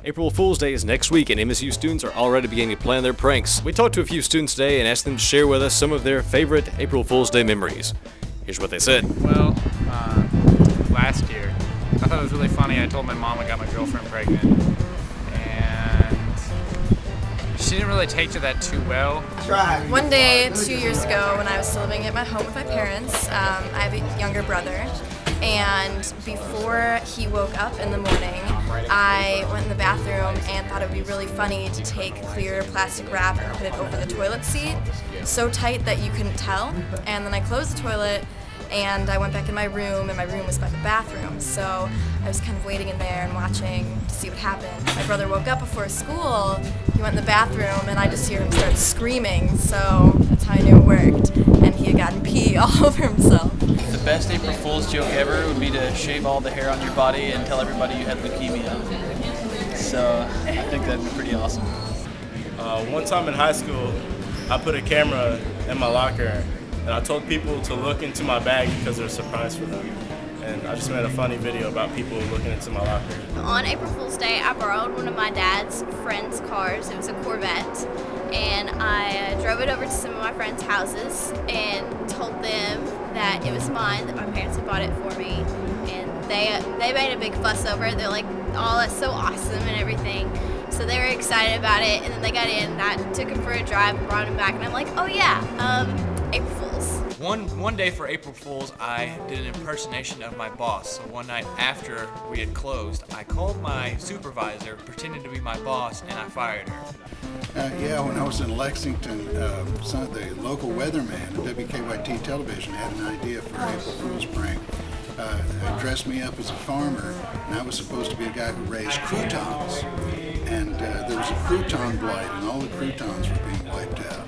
April Fool's Day is next week, and MSU students are already beginning to plan their pranks. We talked to a few students today and asked them to share with us some of their favorite April Fool's Day memories. Here's what they said. Well, last year, I thought it was really funny. I told my mom I got my girlfriend pregnant, and she didn't really take to that too well. One day, 2 years ago, when I was still living at my home with my parents, I have a younger brother, and before he woke up in the morning, I went in the bathroom and thought it would be really funny to take clear plastic wrap and put it over the toilet seat, so tight that you couldn't tell. And then I closed the toilet and I went back in my room, and my room was by the bathroom, so I was kind of waiting in there and watching to see what happened. My brother woke up before school, he went in the bathroom, and I just hear him start screaming, so that's how I knew it worked, and he had gotten pee all over himself. The best April Fool's joke ever would be to shave all the hair on your body and tell everybody you had leukemia. So I think that'd be pretty awesome. One time in high school, I put a camera in my locker and I told people to look into my bag because it was a surprise for them. And I just made a funny video about people looking into my locker. On April Fool's Day, I borrowed one of my dad's friend's cars. It was a Corvette. And I drove it over to some of my friends' houses and told them that it was mine, that my parents had bought it for me. And they made a big fuss over it. They're like, oh, that's so awesome and everything. So they were excited about it, and then they got in, and I took him for a drive and brought him back, and I'm like, oh yeah, April Fool's. One day for April Fool's, I did an impersonation of my boss. So one night after we had closed, I called my supervisor, pretended to be my boss, and I fired her. Yeah, when I was in Lexington, the local weatherman at WKYT Television had an idea for an April Fool's prank. Dressed me up as a farmer, and I was supposed to be a guy who raised croutons. And there was a crouton blight, and all the croutons were being wiped out.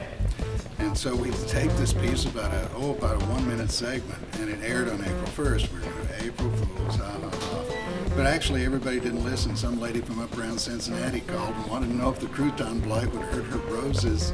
And so we take this piece about a 1 minute segment, and it aired on April 1st. We were going to April Fools, ha ha ha. But actually everybody didn't listen. Some lady from up around Cincinnati called and wanted to know if the crouton blight would hurt her roses.